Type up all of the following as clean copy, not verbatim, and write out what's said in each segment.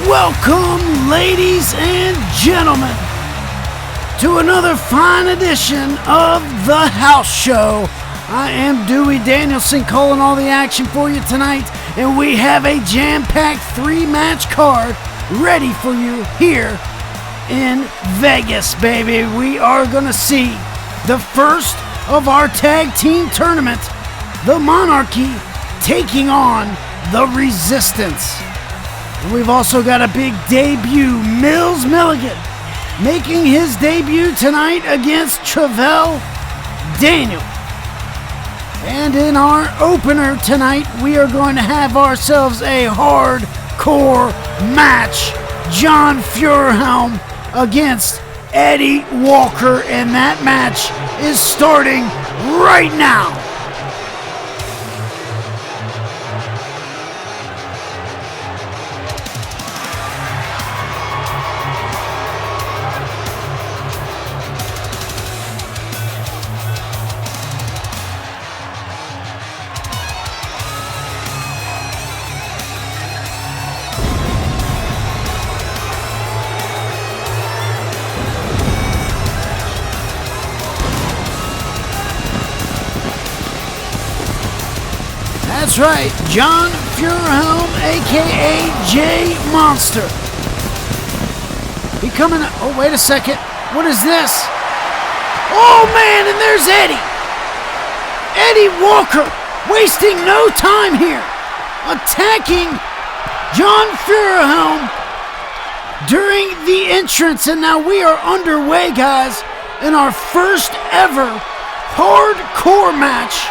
Welcome, ladies and gentlemen, to another fine edition of The House Show. I am Dewey Danielson calling all the action for you tonight, and we have a jam-packed 3-match card ready for you here in Vegas, baby. We are going to see the first of our tag team tournament, the Monarchy taking on the Resistance. And we've also got a big debut, Milligan, making his debut tonight against Trivelle Daniel. And in our opener tonight, we are going to have ourselves a hardcore match. John Feuerhelm against Eddie Walker, and that match is starting right now. That's right, John Feuerhelm, a.k.a. J-Monster. Becoming oh, wait a second. What is this? Oh, man, and there's Eddie. Eddie Walker, wasting no time here, attacking John Feuerhelm during the entrance. And now we are underway, guys, in our first ever hardcore match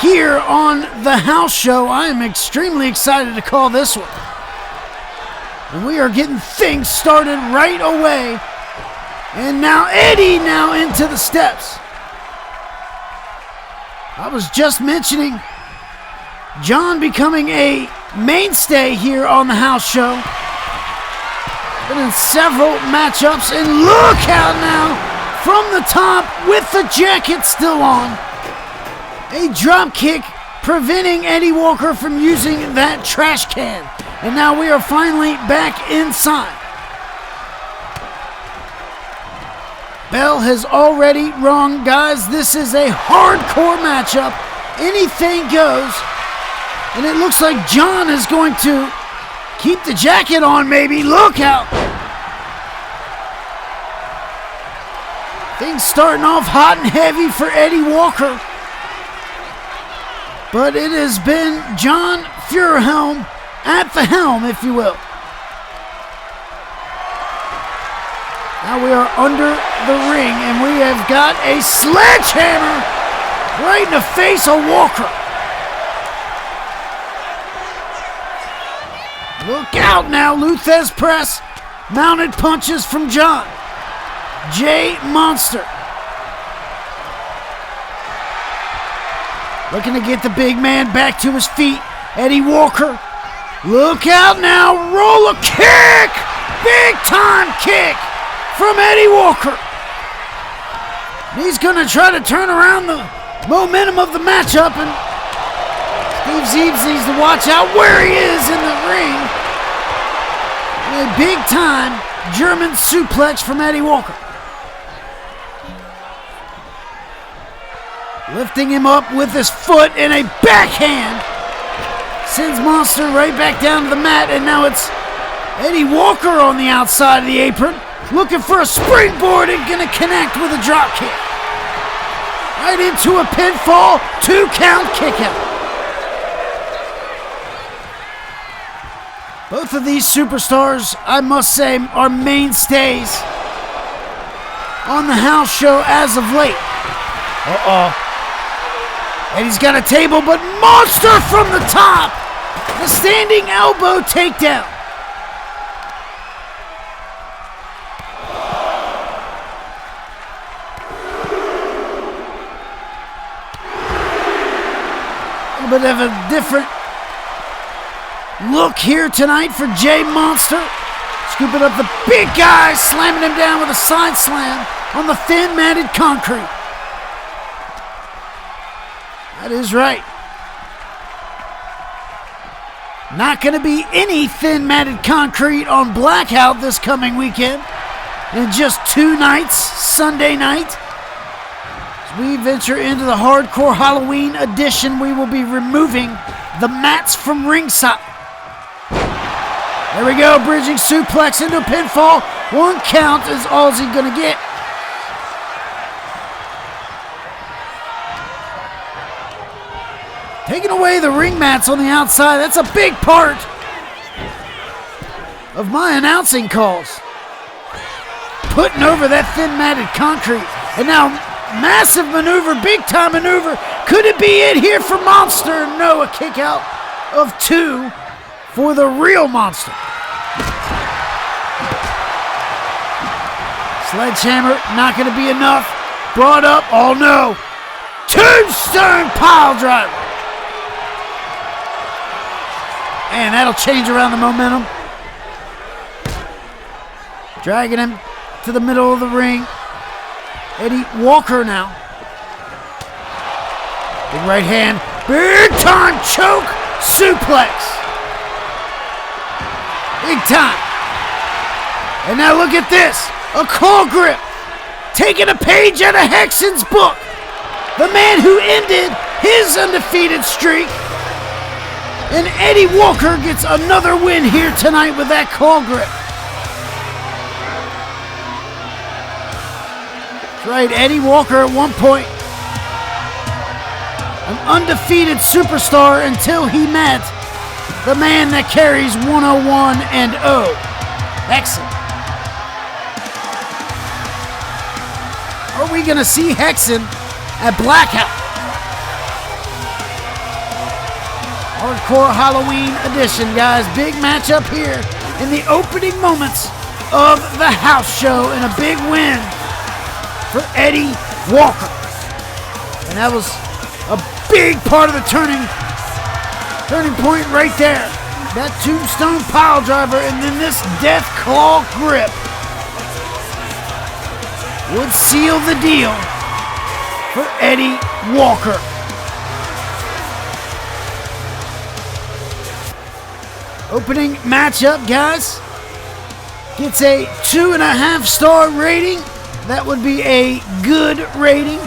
here on The House Show. I am extremely excited to call this one. And we are getting things started right away. And now Eddie into the steps. I was just mentioning John becoming a mainstay here on The House Show. Been in several matchups, and look out now from the top with the jacket still on. A drop kick preventing Eddie Walker from using that trash can. And now we are finally back inside. Bell has already rung, guys. This is a hardcore matchup. Anything goes. And it looks like John is going to keep the jacket on, maybe. Look out. Things starting off hot and heavy for Eddie Walker. But it has been John Feuerhelm at the helm, if you will. Now we are under the ring, and we have got a sledgehammer right in the face of Walker. Look out now, Luthez press, mounted punches from John. J-Monster. Looking to get the big man back to his feet. Eddie Walker. Look out now. Roller kick. Big time kick from Eddie Walker. He's going to try to turn around the momentum of the matchup. And Steve Zeebs needs to watch out where he is in the ring. A big time German suplex from Eddie Walker. Lifting him up with his foot in a backhand. Sends Monster right back down to the mat, and now it's Eddie Walker on the outside of the apron. Looking for a springboard and gonna connect with a drop kick. Right into a pinfall, 2-count kick out. Both of these superstars, I must say, are mainstays on The House Show as of late. And he's got a table, but Monster from the top! The standing elbow takedown. A little bit of a different look here tonight for J-Monster. Scooping up the big guy, slamming him down with a side slam on the thin matted concrete. That is right. Not going to be any thin matted concrete on Blackout this coming weekend. In just 2 nights, Sunday night. As we venture into the Hardcore Halloween edition, we will be removing the mats from ringside. There we go, bridging suplex into a pinfall. 1 count is all he's going to get. Taking away the ring mats on the outside, that's a big part of my announcing calls. Putting over that thin matted concrete. And now, massive maneuver, big time maneuver. Could it be it here for Monster? No, a kick out of 2 for the real Monster. Sledgehammer, not going to be enough. Brought up, oh no. Tombstone pile driver. And that'll change around the momentum. Dragging him to the middle of the ring. Eddie Walker now. Big right hand. Big time choke suplex. Big time. And now look at this. A claw grip. Taking a page out of Hexen's book. The man who ended his undefeated streak. And Eddie Walker gets another win here tonight with that claw grip. That's right, Eddie Walker at one point, an undefeated superstar until he met the man that carries 101 and 0, Hexen. Are we going to see Hexen at Blackout? Hardcore Halloween edition, guys. Big matchup here in the opening moments of the house show, and a big win for Eddie Walker. And that was a big part of the turning point right there. That tombstone pile driver, and then this death claw grip would seal the deal for Eddie Walker. Opening matchup, guys, gets a 2.5-star rating. That would be a good rating.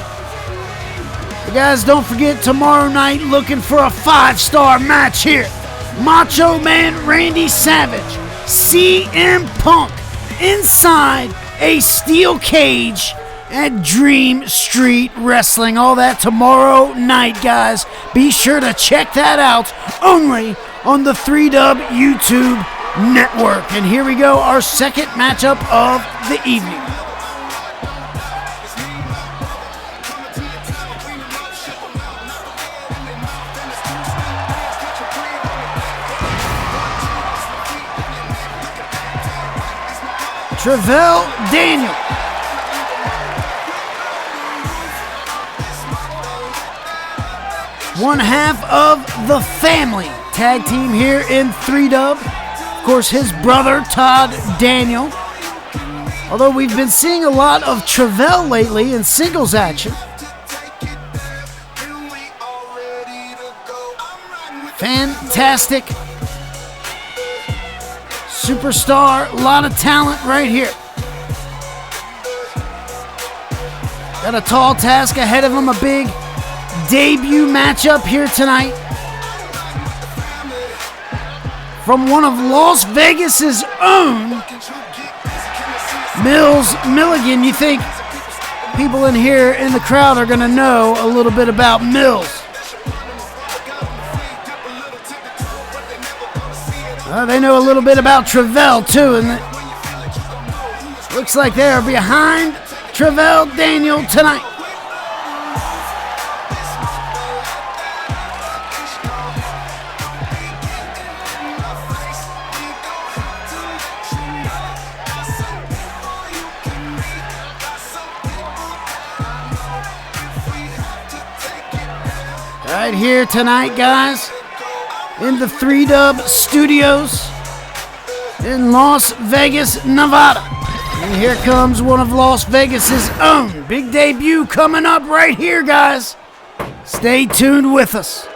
But guys, don't forget tomorrow night, looking for a 5-star match here. Macho Man Randy Savage, CM Punk, inside a steel cage at Dream Street Wrestling. All that tomorrow night, guys. Be sure to check that out only on the 3Dub YouTube network. And here we go, our second matchup of the evening. Trivelle Daniel. One half of the family tag team here in 3Dub. Of course, his brother, Todd Daniel. Although we've been seeing a lot of Trivelle lately in singles action. Fantastic superstar, a lot of talent right here. Got a tall task ahead of him, a big debut matchup here tonight. From one of Las Vegas's own, Milligan. You think people in here in the crowd are going to know a little bit about Mills. They know a little bit about Trivelle too, and it looks like they are behind Trivelle Daniel tonight. Right here tonight, guys, in the 3Dub studios in Las Vegas, Nevada. And here comes one of Las Vegas's own. Big debut coming up right here, guys. Stay tuned with us.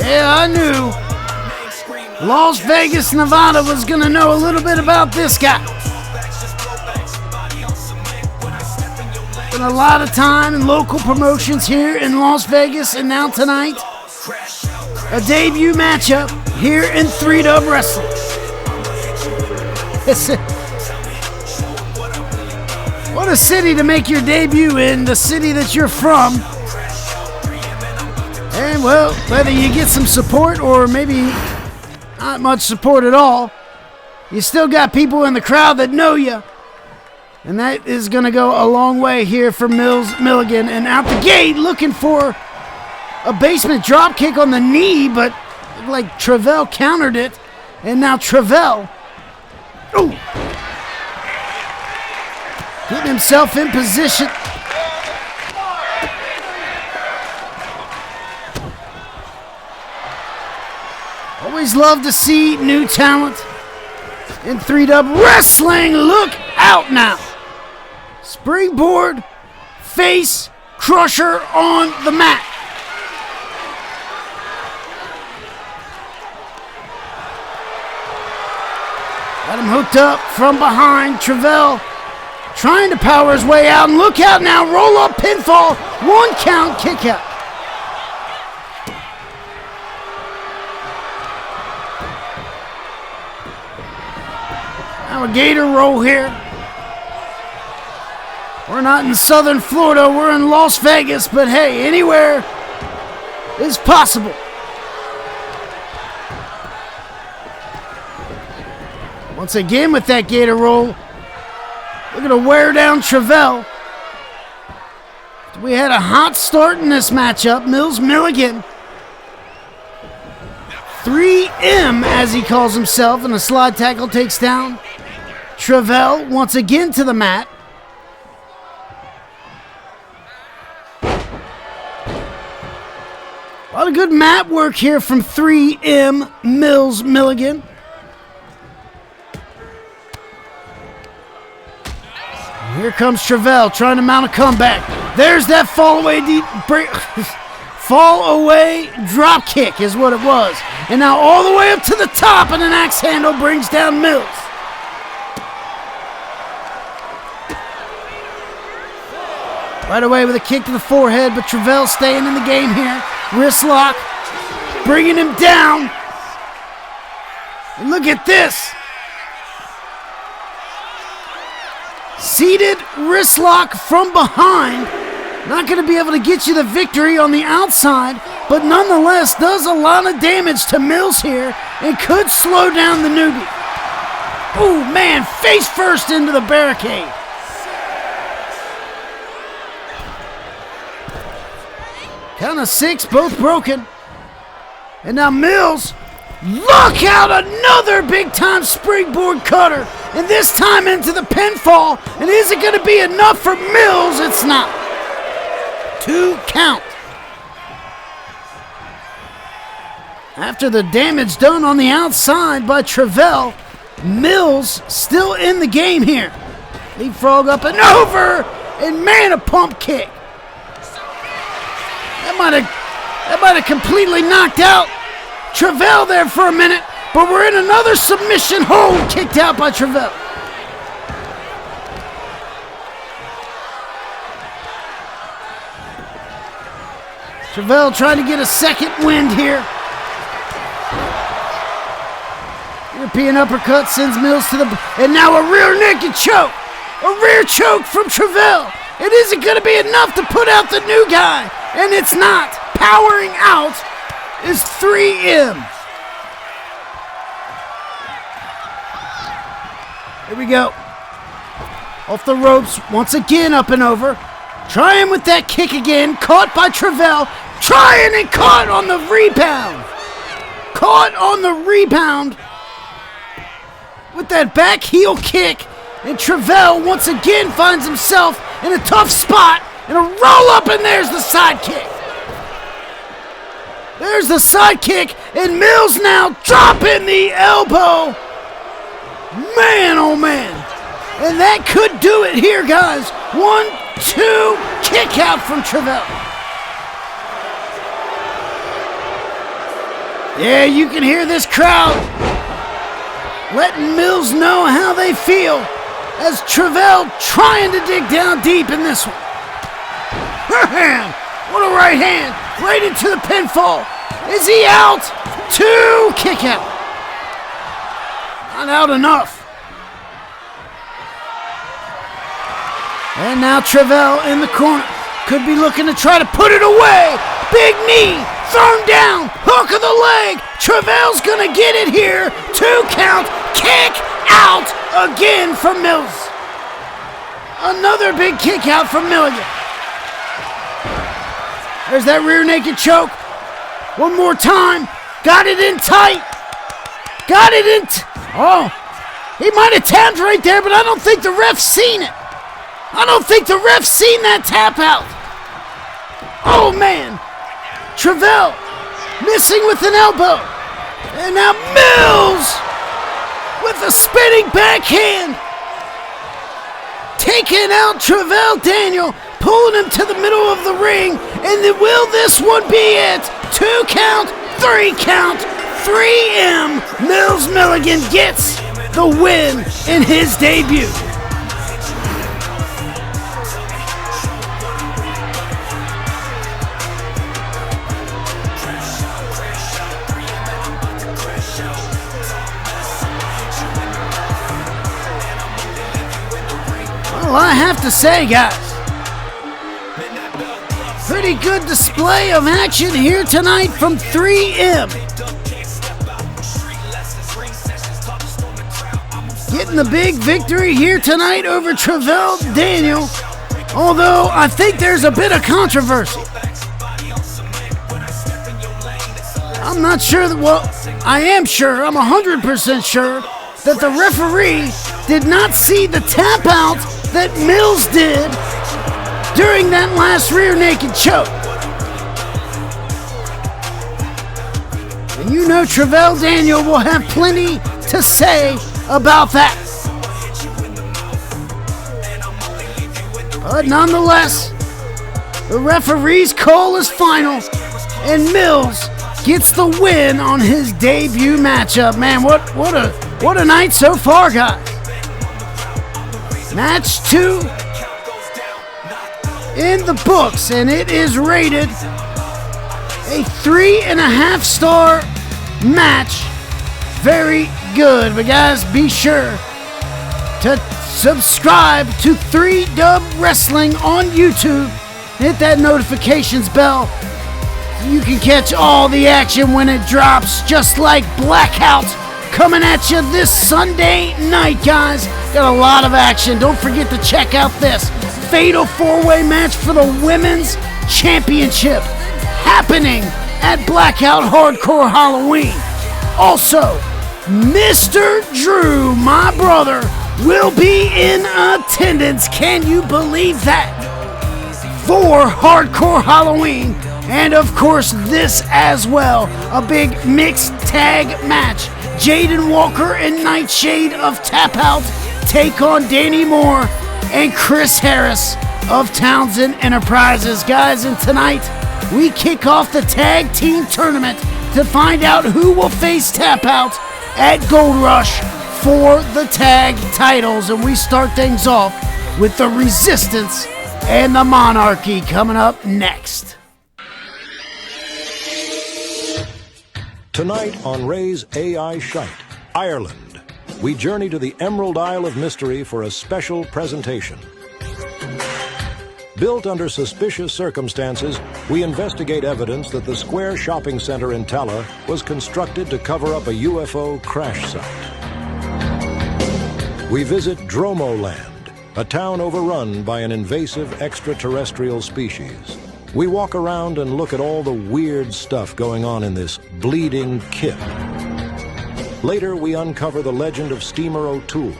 Yeah, I knew Las Vegas, Nevada was going to know a little bit about this guy. Spent a lot of time in local promotions here in Las Vegas, and now tonight, a debut matchup here in 3-Dub Wrestling. What a city to make your debut in, the city that you're from. And, well, whether you get some support or maybe not much support at all, you still got people in the crowd that know you. And that is going to go a long way here for Milligan. And out the gate, looking for a basement drop kick on the knee, but like Trivelle countered it. And now Trivelle, getting himself in position. Always love to see new talent in 3-Dub Wrestling. Look out now. Springboard face crusher on the mat. Got him hooked up from behind. Trivelle trying to power his way out. And look out now. Roll up pinfall. 1 count kick out. Alligator roll here. We're not in southern Florida, we're in Las Vegas, but hey, anywhere is possible. Once again with that gator roll, looking to wear down Trivelle. We had a hot start in this matchup. Milligan. 3M, as he calls himself, and a slide tackle takes down Trivelle once again to the mat. A lot of good mat work here from 3M Milligan. Here comes Trivelle trying to mount a comeback. There's that fall away drop kick is what it was. And now all the way up to the top, and an axe handle brings down Mills. Right away with a kick to the forehead, but Trivelle staying in the game here. Wrist lock, bringing him down. And look at this. Seated wrist lock from behind. Not going to be able to get you the victory on the outside, but nonetheless does a lot of damage to Mills here and could slow down the newbie. Ooh, man, face first into the barricade. Count of 6, both broken. And now Mills, look out, another big-time springboard cutter. And this time into the pinfall. And is it going to be enough for Mills? It's not. 2 count. After the damage done on the outside by Trivelle, Mills still in the game here. Leapfrog up and over. And man, a pump kick. That might have completely knocked out Trivelle there for a minute, but we're in another submission hold, kicked out by Trivelle. Trivelle trying to get a second wind here. European uppercut sends Mills to the... And now a rear naked choke. A rear choke from Trivelle. It isn't going to be enough to put out the new guy. And it's not. Powering out is 3M. Here we go. Off the ropes, once again up and over. Trying with that kick again. Caught by Trivelle. Trying and caught on the rebound. caught on the rebound with that back heel kick. And Trivelle once again finds himself in a tough spot. And a roll up, and there's the sidekick. There's the sidekick, and Mills now dropping the elbow. Man, oh man. And that could do it here, guys. 1, 2, kick out from Trivelle. Yeah, you can hear this crowd letting Mills know how they feel as Trivelle trying to dig down deep in this one. What a right hand, right into the pinfall. Is he out? 2, kick out. Not out enough. And now Trivelle in the corner. Could be looking to try to put it away. Big knee, thrown down, hook of the leg. Trevelle's gonna get it here. 2 count, kick out again from Mills. Another big kick out from Milligan. There's that rear naked choke. One more time. Got it in tight. Got it in. Oh, he might have tapped right there, but I don't think the ref's seen it. I don't think the ref's seen that tap out. Oh, man. Trivelle missing with an elbow. And now Mills with a spinning backhand. Taking out Trivelle Daniel. Pulling him to the middle of the ring. And then will this one be it? 2 count, 3 count, 3M. Mills Milligan gets the win in his debut. Well, I have to say, guys, pretty good display of action here tonight from 3M. Getting the big victory here tonight over Trivelle Daniel, although I think there's a bit of controversy. I'm not sure that, well, I am sure, I'm 100% sure that the referee did not see the tap out that Mills did during that last rear naked choke. And you know Trivelle Daniel will have plenty to say about that. But nonetheless, the referee's call is final, and Mills gets the win on his debut matchup. Man, what a night so far, guys. Match 2 in the books, and it is rated a 3.5 star match. Very good. But guys, be sure to subscribe to 3Dub Wrestling on YouTube. Hit that notifications bell so you can catch all the action when it drops, just like Blackout coming at you this Sunday night, guys. Got a lot of action. Don't forget to check out this fatal 4-way match for the Women's Championship happening at Blackout Hardcore Halloween. Also, Mr. Drew, my brother, will be in attendance. Can you believe that? For Hardcore Halloween. And of course, this as well. A big mixed tag match. Jaden Walker and Nightshade of Tap Out take on Danny Moore and Chris Harris of Townsend Enterprises. Guys, and tonight we kick off the tag team tournament to find out who will face Tap Out at Gold Rush for the tag titles. And we start things off with the Resistance and the Monarchy coming up next. Tonight on Ray's AI Shite, Ireland, we journey to the Emerald Isle of Mystery for a special presentation. Built under suspicious circumstances, we investigate evidence that the Square Shopping Center in Tala was constructed to cover up a UFO crash site. We visit Dromoland, a town overrun by an invasive extraterrestrial species. We walk around and look at all the weird stuff going on in this bleeding kip. Later, we uncover the legend of Steamer O'Toole,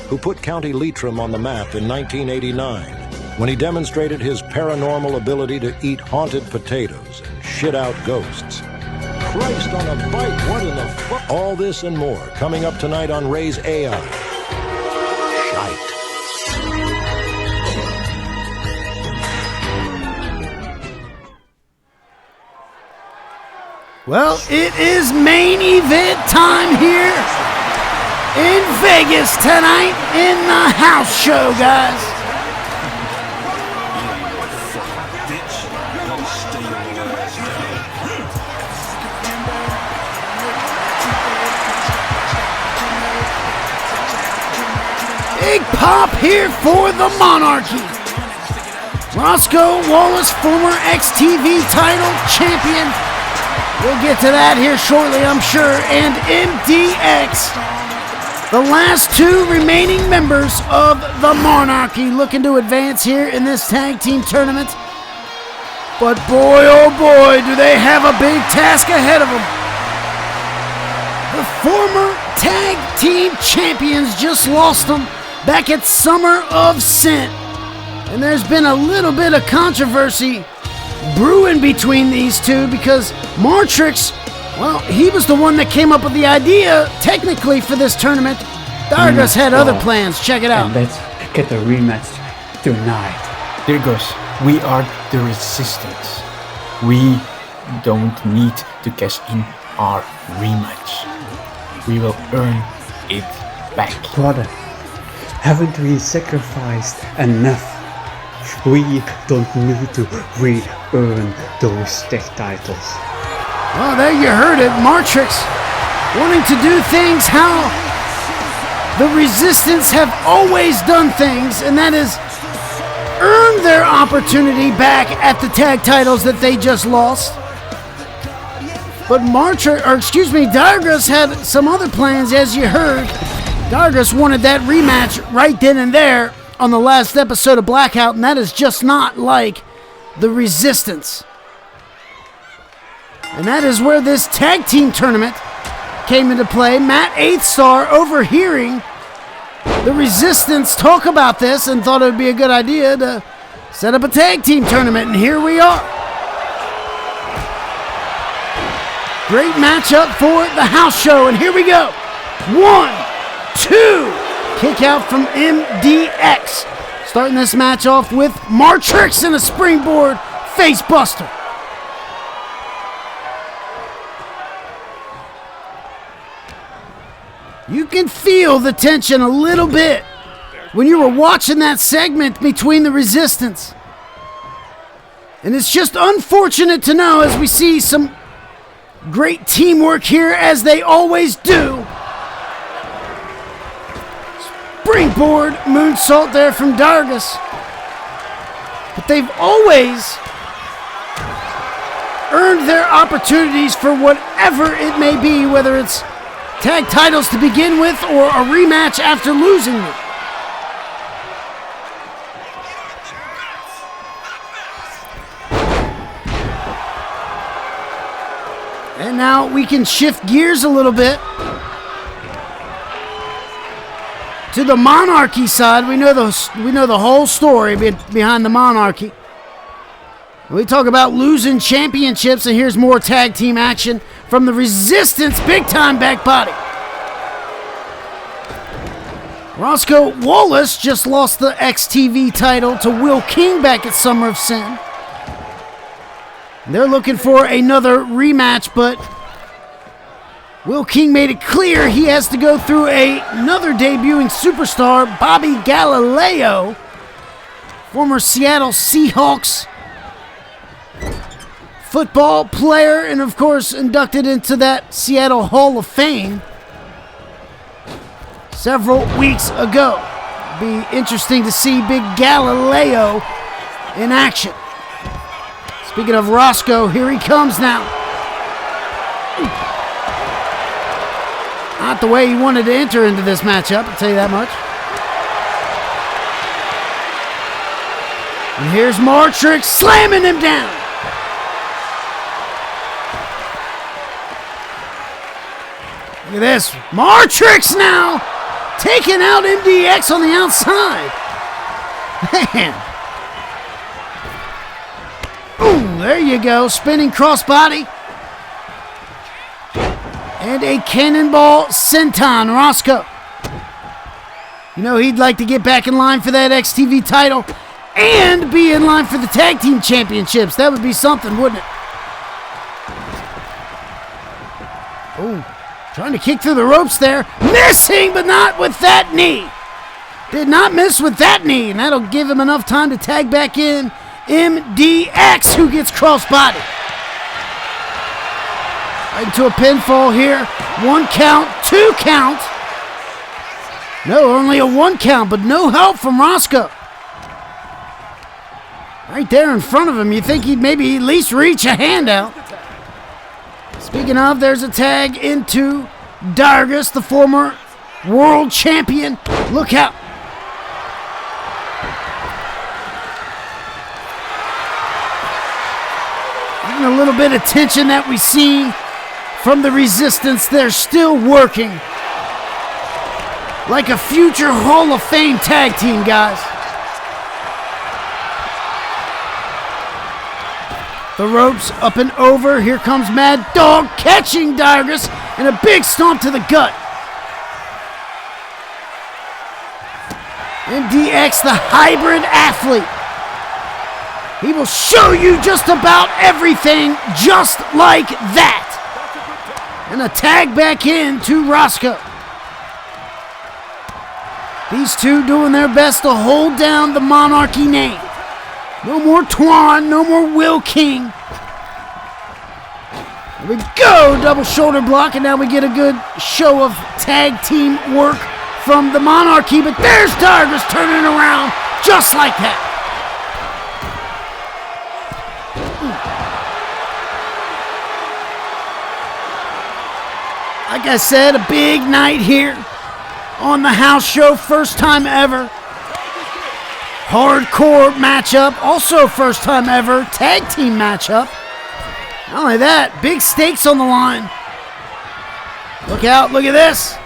who put County Leitrim on the map in 1989 when he demonstrated his paranormal ability to eat haunted potatoes and shit out ghosts. Christ on a bike, what in the fuck? All this and more coming up tonight on Ray's AI. Shite. Well, it is main event time here in Vegas tonight in the house show, guys. Big pop here for the Monarchy. Roscoe Wallace, former XTV title champion. We'll get to that here shortly, I'm sure. And MDX, the last two remaining members of the Monarchy, looking to advance here in this tag team tournament. But boy, oh boy, do they have a big task ahead of them. The former tag team champions just lost them back at Summer of Sin. And there's been a little bit of controversy brewing between these two because Martrix, well, he was the one that came up with the idea, technically, for this tournament. Dargus had other plans. Check it out. And let's get a rematch tonight. Dargus, we are the Resistance. We don't need to cash in our rematch. We will earn it back. Brother, haven't we sacrificed enough? We don't need to re-earn those tech titles. Well, there you heard it. Martrix wanting to do things how the Resistance have always done things, and that is earn their opportunity back at the tag titles that they just lost. But Dargus had some other plans, as you heard. Dargus wanted that rematch right then and there on the last episode of Blackout, and that is just not like the Resistance. And that is where this tag team tournament came into play. Matt 8th Star overhearing the Resistance talk about this and thought it would be a good idea to set up a tag team tournament, and here we are. Great matchup for the house show, and here we go. 1, 2. Kick out from MDX. Starting this match off with Martrix and a springboard face buster. You can feel the tension a little bit when you were watching that segment between the Resistance. And it's just unfortunate to know, as we see some great teamwork here, as they always do. Springboard moonsault there from Dargus. But they've always earned their opportunities for whatever it may be, whether it's tag titles to begin with or a rematch after losing them. And now we can shift gears a little bit to the Monarchy side. We know the whole story behind the Monarchy. We talk about losing championships, and here's more tag team action from the Resistance. Big time back body. Roscoe Wallace just lost the XTV title to Will King back at Summer of Sin. They're looking for another rematch, but Will King made it clear he has to go through another debuting superstar, Bobby Galileo, former Seattle Seahawks football player, and of course inducted into that Seattle Hall of Fame several weeks ago. Be interesting to see Big Galileo in action. Speaking of Roscoe, here he comes now. Not the way he wanted to enter into this matchup, I'll tell you that much. And here's Martrix slamming him down. Look at this. Matrix now taking out MDX on the outside. Man. Boom, there you go. Spinning crossbody. And a cannonball senton, Roscoe. You know, he'd like to get back in line for that XTV title and be in line for the tag team championships. That would be something, wouldn't it? Oh, trying to kick through the ropes there. Missing, but not with that knee. Did not miss with that knee, and that'll give him enough time to tag back in MDX, who gets crossbody. Right into a pinfall here. 1 count, 2 count. No, only a 1 count, but no help from Roscoe. Right there in front of him, you think he'd maybe at least reach a hand out. Speaking of, there's a tag into Dargus, the former world champion. Look out. Even a little bit of tension that we see from the Resistance. They're still working like a future Hall of Fame tag team, guys. The ropes up and over. Here comes Mad Dog catching Dargus and a big stomp to the gut. MDX, the hybrid athlete. He will show you just about everything just like that. And a tag back in to Roscoe. These two doing their best to hold down the Monarchy name. No more Twan, no more Will King. There we go, double shoulder block, and now we get a good show of tag team work from the Monarchy, but there's Dargus turning around just like that. Like I said, a big night here on the house show, first time ever. Hardcore matchup, also first time ever tag team matchup. Not only that, big stakes on the line. Look out, look at this.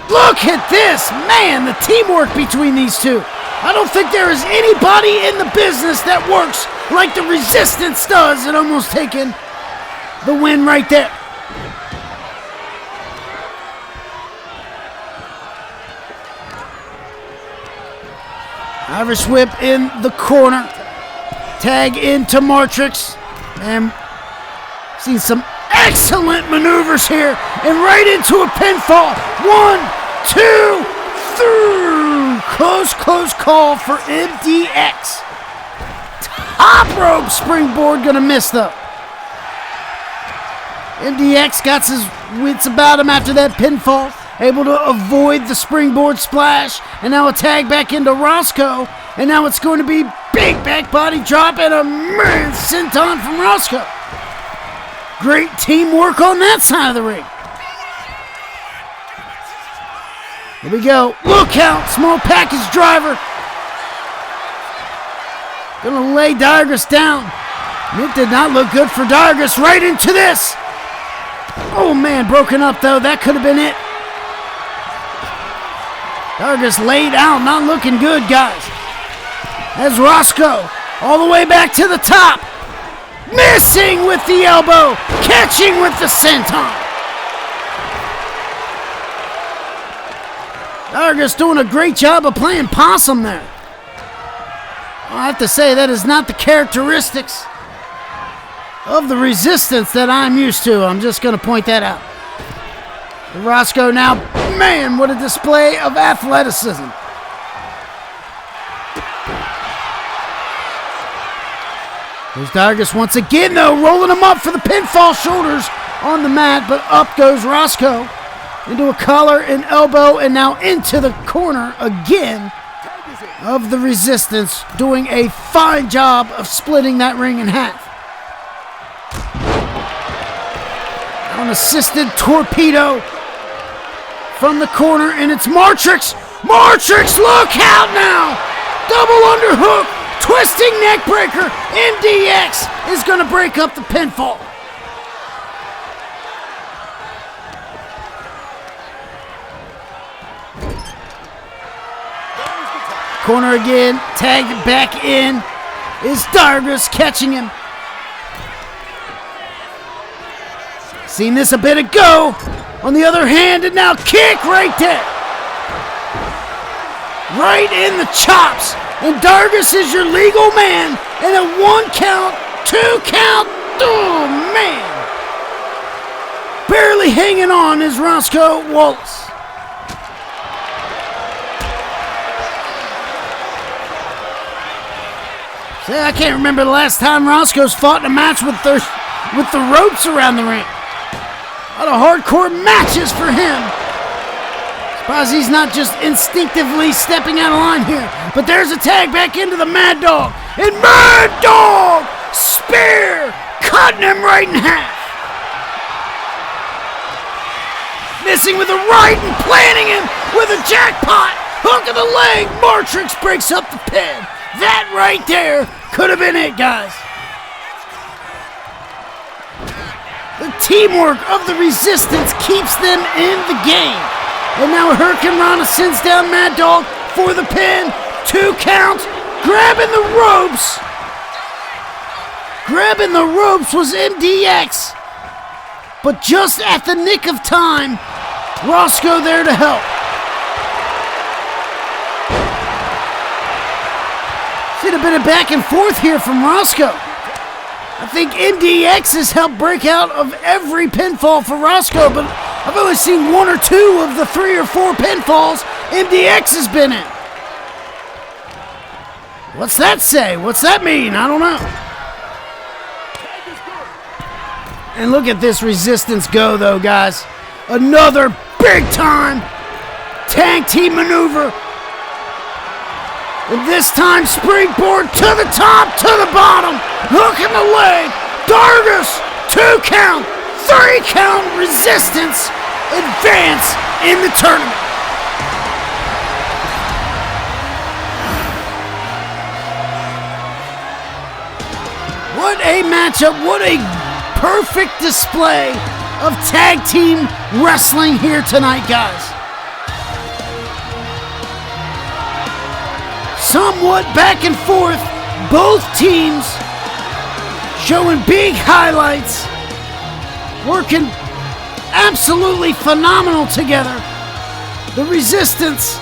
Look at this, man, the teamwork between these two. I don't think there is anybody in the business that works like the Resistance does, and almost taking the win right there. Irish whip in the corner. Tag into Matrix. And seen some excellent maneuvers here. And right into a pinfall. 1, 2, 3. Close call for MDX. Top rope springboard gonna miss though. MDX got his wits about him after that pinfall. Able to avoid the springboard splash. And now a tag back into Roscoe. And now it's going to be big back body drop and a man senton from Roscoe. Great teamwork on that side of the ring. Here we go. Look out. Small package driver. Gonna lay Dargus down. It did not look good for Dargus. Right into this. Oh man, broken up though. That could have been it. Dargus laid out, not looking good, guys. As Roscoe, all the way back to the top. Missing with the elbow, catching with the senton. Dargus doing a great job of playing possum there. I have to say, that is not the characteristics of the Resistance that I'm used to. I'm just going to point that out. Roscoe now, man, what a display of athleticism. There's Dargus once again, though, rolling him up for the pinfall, shoulders on the mat, but up goes Roscoe into a collar and elbow, and now into the corner again of the Resistance, doing a fine job of splitting that ring in half. An assisted torpedo from the corner, and it's Matrix. Matrix, look out now! Double underhook, twisting neck breaker. MDX is going to break up the pinfall. corner again. Tagged back in is Dargus, catching him. Seen this a bit ago. On the other hand, and now kick right there. Right in the chops. And Dargus is your legal man. And a 1 count, 2 count. Oh, man. Barely hanging on is Roscoe Wallace. See, I can't remember the last time Roscoe's fought in a match with the ropes around the ring. A lot of hardcore matches for him. Surprised he's not just instinctively stepping out of line here. But there's a tag back into the Mad Dog. And Mad Dog! Spear! Cutting him right in half. Missing with a right and planting him with a jackpot. Hook of the leg. Martrix breaks up the pin. That right there could have been it, guys. The teamwork of the Resistance keeps them in the game. And now Hurricane Rana sends down Mad Dog for the pin. 2 counts. Grabbing the ropes. Grabbing the ropes was MDX. But just at the nick of time, Roscoe there to help. Seen a bit of back and forth here from Roscoe. I think MDX has helped break out of every pinfall for Roscoe, but I've only seen 1 or 2 of the 3 or 4 pinfalls MDX has been in. What's that say? What's that mean? I don't know. And look at this Resistance go, though, guys. Another big-time tag team maneuver. And this time, springboard to the top, to the bottom. Hook in the leg. Dargus, 2 count, 3 count. Resistance advance in the tournament. What a matchup. What a perfect display of tag team wrestling here tonight, guys. Somewhat back and forth, both teams showing big highlights, working absolutely phenomenal together. The Resistance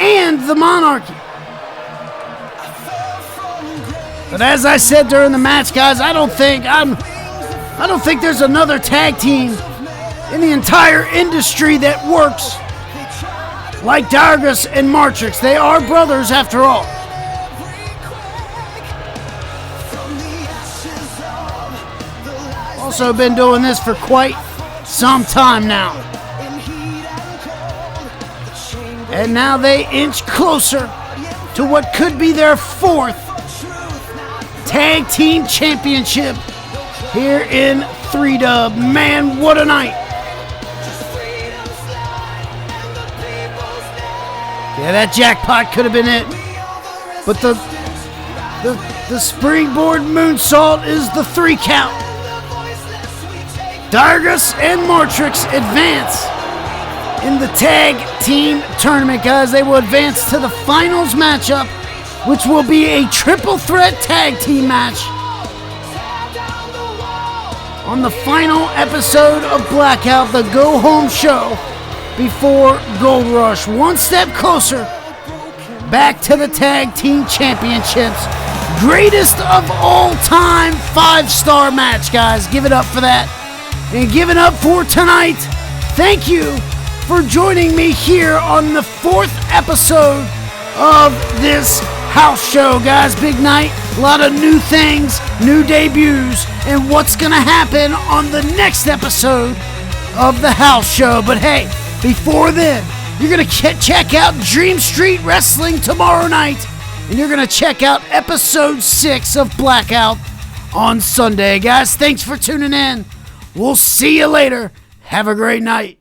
and the Monarchy. But as I said during the match, guys, I don't think there's another tag team in the entire industry that works like Dargus and Martrix. They are brothers after all. Also been doing this for quite some time now. And now they inch closer to what could be their 4th Tag Team Championship here in 3-Dub. Man, what a night. Yeah, that jackpot could have been it. But the springboard moonsault is the 3 count. Dargus and Martrix advance in the tag team tournament, guys. They will advance to the finals matchup, which will be a triple threat tag team match on the final episode of Blackout, the go home show before Gold Rush. One step closer back to the tag team championships. Greatest of all time 5-star match, guys. Give it up for that. And give it up for tonight. Thank you for joining me here on the 4th episode of this house show, guys. Big night, a lot of new things, new debuts, and what's gonna happen on the next episode of the house show. But hey, before then, you're gonna check out Dream Street Wrestling tomorrow night, and you're gonna check out episode 6 of Blackout on Sunday. Guys, thanks for tuning in. We'll see you later. Have a great night.